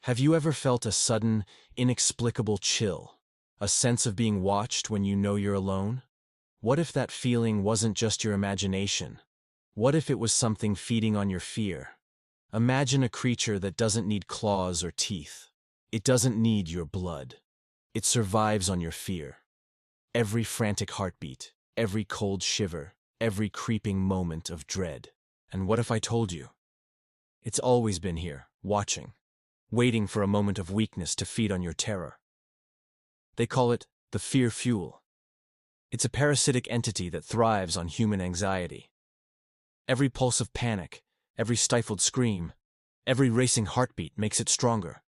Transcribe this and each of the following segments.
Have you ever felt a sudden, inexplicable chill? A sense of being watched when you know you're alone? What if that feeling wasn't just your imagination? What if it was something feeding on your fear? Imagine a creature that doesn't need claws or teeth. It doesn't need your blood. It survives on your fear. Every frantic heartbeat, every cold shiver, every creeping moment of dread. And what if I told you? It's always been here, watching, waiting for a moment of weakness to feed on your terror. They call it the fear fuel. It's a parasitic entity that thrives on human anxiety. Every pulse of panic, every stifled scream, every racing heartbeat makes it stronger.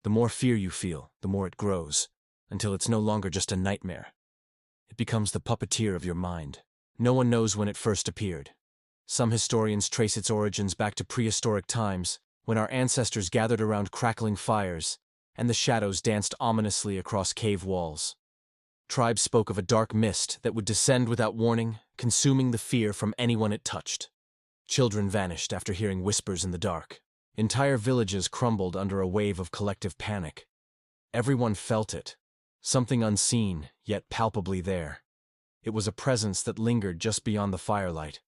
The more fear you feel, the more it grows, until it's no longer just a nightmare. It becomes the puppeteer of your mind. No one knows when it first appeared. Some historians trace its origins back to prehistoric times, when our ancestors gathered around crackling fires, and the shadows danced ominously across cave walls. Tribes spoke of a dark mist that would descend without warning, consuming the fear from anyone it touched. Children vanished after hearing whispers in the dark. Entire villages crumbled under a wave of collective panic. Everyone felt it, something unseen, yet palpably there. It was a presence that lingered just beyond the firelight.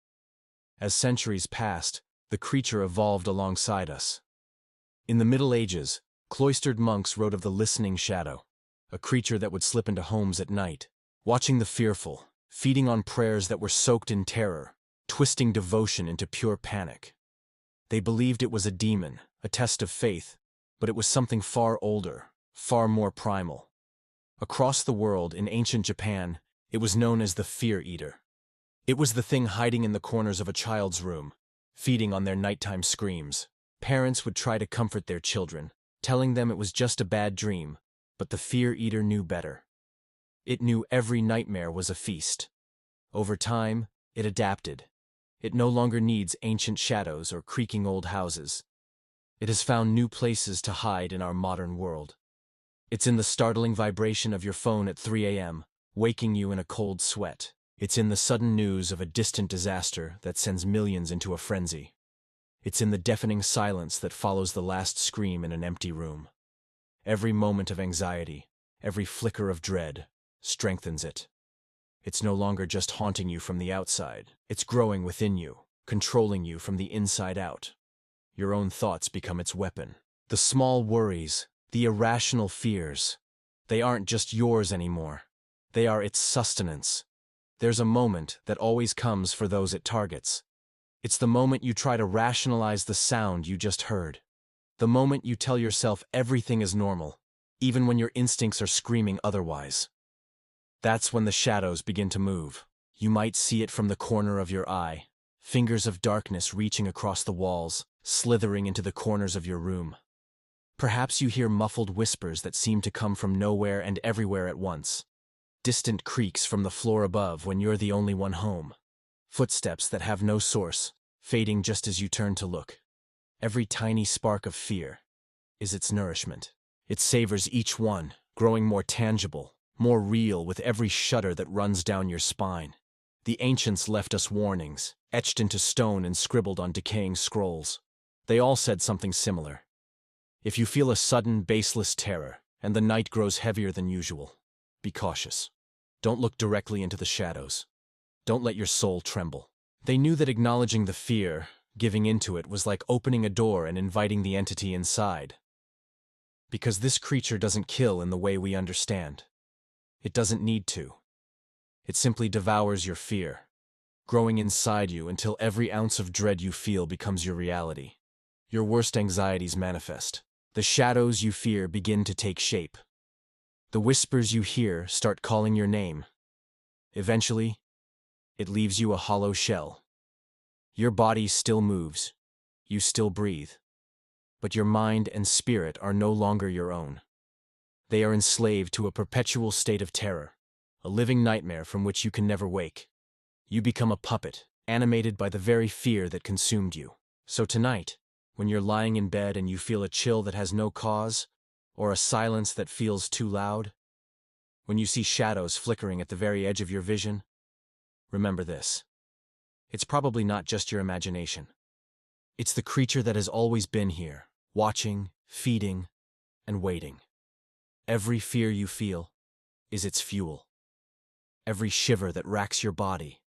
As centuries passed, the creature evolved alongside us. In the Middle Ages, cloistered monks wrote of the listening shadow, a creature that would slip into homes at night, watching the fearful, feeding on prayers that were soaked in terror, twisting devotion into pure panic. They believed it was a demon, a test of faith, but it was something far older, far more primal. Across the world, in ancient Japan, it was known as the fear eater. It was the thing hiding in the corners of a child's room, feeding on their nighttime screams. Parents would try to comfort their children, telling them it was just a bad dream, but the fear eater knew better. It knew every nightmare was a feast. Over time, it adapted. It no longer needs ancient shadows or creaking old houses. It has found new places to hide in our modern world. It's in the startling vibration of your phone at 3 a.m., waking you in a cold sweat. It's in the sudden news of a distant disaster that sends millions into a frenzy. It's in the deafening silence that follows the last scream in an empty room. Every moment of anxiety, every flicker of dread, strengthens it. It's no longer just haunting you from the outside. It's growing within you, controlling you from the inside out. Your own thoughts become its weapon. The small worries, the irrational fears, they aren't just yours anymore. They are its sustenance. There's a moment that always comes for those it targets. It's the moment you try to rationalize the sound you just heard. The moment you tell yourself everything is normal, even when your instincts are screaming otherwise. That's when the shadows begin to move. You might see it from the corner of your eye, fingers of darkness reaching across the walls, slithering into the corners of your room. Perhaps you hear muffled whispers that seem to come from nowhere and everywhere at once. Distant creaks from the floor above when you're the only one home. Footsteps that have no source, fading just as you turn to look. Every tiny spark of fear is its nourishment. It savors each one, growing more tangible, more real with every shudder that runs down your spine. The ancients left us warnings, etched into stone and scribbled on decaying scrolls. They all said something similar. If you feel a sudden, baseless terror, and the night grows heavier than usual, be cautious. Don't look directly into the shadows. Don't let your soul tremble. They knew that acknowledging the fear, giving into it, was like opening a door and inviting the entity inside. Because this creature doesn't kill in the way we understand. It doesn't need to. It simply devours your fear, growing inside you until every ounce of dread you feel becomes your reality. Your worst anxieties manifest. The shadows you fear begin to take shape. The whispers you hear start calling your name. Eventually, it leaves you a hollow shell. Your body still moves. You still breathe. But your mind and spirit are no longer your own. They are enslaved to a perpetual state of terror, a living nightmare from which you can never wake. You become a puppet, animated by the very fear that consumed you. So tonight, when you're lying in bed and you feel a chill that has no cause, or a silence that feels too loud, when you see shadows flickering at the very edge of your vision, remember this. It's probably not just your imagination. It's the creature that has always been here, watching, feeding, and waiting. Every fear you feel is its fuel. Every shiver that racks your body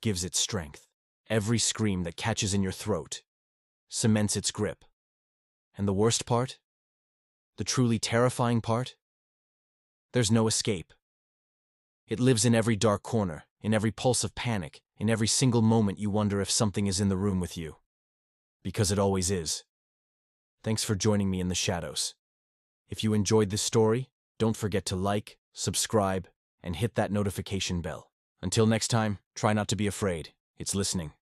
gives it strength. Every scream that catches in your throat cements its grip. And the worst part? The truly terrifying part? There's no escape. It lives in every dark corner, in every pulse of panic, in every single moment you wonder if something is in the room with you. Because it always is. Thanks for joining me in the shadows. If you enjoyed this story, don't forget to like, subscribe, and hit that notification bell. Until next time, try not to be afraid. It's listening.